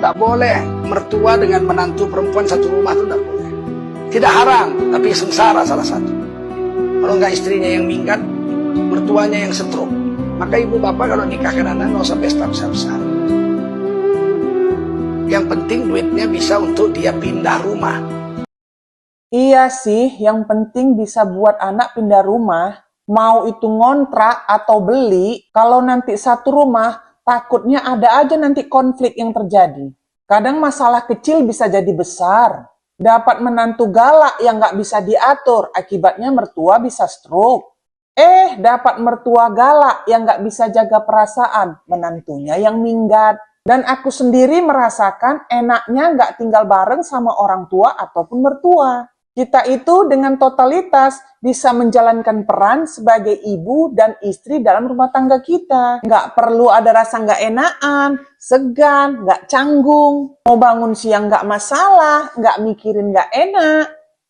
Tidak boleh mertua dengan menantu perempuan satu rumah itu tidak boleh. Tidak haram, tapi sengsara salah satu. Kalau enggak istrinya yang minggat, mertuanya yang setruk. Maka ibu bapak kalau nikahkan anak nggak usah pesta besar-besar. Yang penting duitnya bisa untuk dia pindah rumah. Iya sih, yang penting bisa buat anak pindah rumah. Mau itu ngontrak atau beli, kalau nanti satu rumah, takutnya ada aja nanti konflik yang terjadi. Kadang masalah kecil bisa jadi besar. Dapat menantu galak yang nggak bisa diatur, akibatnya mertua bisa stroke. Dapat mertua galak yang nggak bisa jaga perasaan, menantunya yang minggat. Dan aku sendiri merasakan enaknya nggak tinggal bareng sama orang tua ataupun mertua. Kita itu dengan totalitas bisa menjalankan peran sebagai ibu dan istri dalam rumah tangga kita. Nggak perlu ada rasa nggak enakan, segan, nggak canggung. Mau bangun siang nggak masalah, nggak mikirin nggak enak.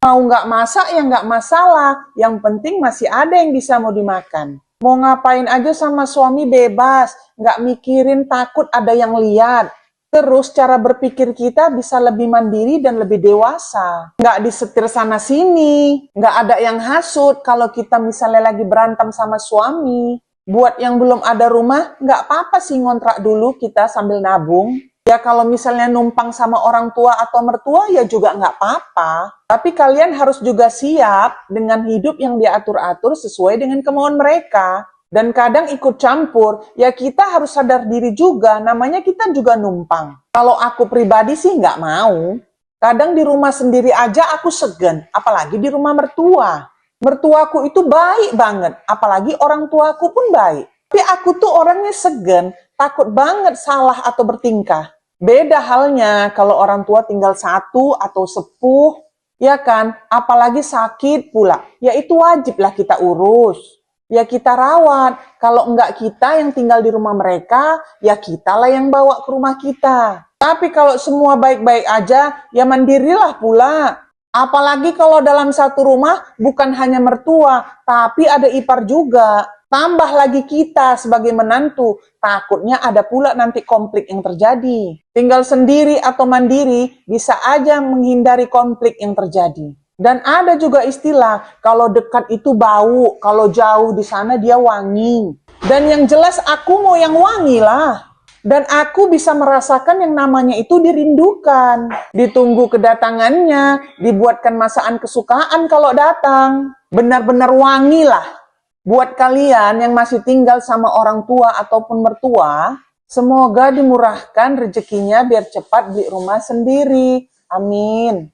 Mau nggak masak ya nggak masalah, yang penting masih ada yang bisa mau dimakan. Mau ngapain aja sama suami bebas, nggak mikirin takut ada yang lihat. Terus cara berpikir kita bisa lebih mandiri dan lebih dewasa. Nggak disetir sana-sini, nggak ada yang hasut kalau kita misalnya lagi berantem sama suami. Buat yang belum ada rumah, nggak apa-apa sih ngontrak dulu kita sambil nabung. Ya kalau misalnya numpang sama orang tua atau mertua ya juga nggak apa-apa. Tapi kalian harus juga siap dengan hidup yang diatur-atur sesuai dengan kemauan mereka. Dan kadang ikut campur, ya kita harus sadar diri juga, namanya kita juga numpang. Kalau aku pribadi sih nggak mau. Kadang di rumah sendiri aja aku segan, apalagi di rumah mertua. Mertuaku itu baik banget, apalagi orang tuaku pun baik. Tapi aku tuh orangnya segan, takut banget salah atau bertingkah. Beda halnya kalau orang tua tinggal satu atau sepuh, ya kan? Apalagi sakit pula, ya itu wajiblah kita urus. Ya kita rawat, kalau enggak kita yang tinggal di rumah mereka, ya kitalah yang bawa ke rumah kita. Tapi kalau semua baik-baik aja, ya mandirilah pula. Apalagi kalau dalam satu rumah bukan hanya mertua, tapi ada ipar juga. Tambah lagi kita sebagai menantu, takutnya ada pula nanti konflik yang terjadi. Tinggal sendiri atau mandiri, bisa aja menghindari konflik yang terjadi. Dan ada juga istilah, kalau dekat itu bau, kalau jauh di sana dia wangi. Dan yang jelas aku mau yang wangi lah. Dan aku bisa merasakan yang namanya itu dirindukan. Ditunggu kedatangannya, dibuatkan masakan kesukaan kalau datang. Benar-benar wangi lah. Buat kalian yang masih tinggal sama orang tua ataupun mertua, semoga dimurahkan rezekinya biar cepat beli rumah sendiri. Amin.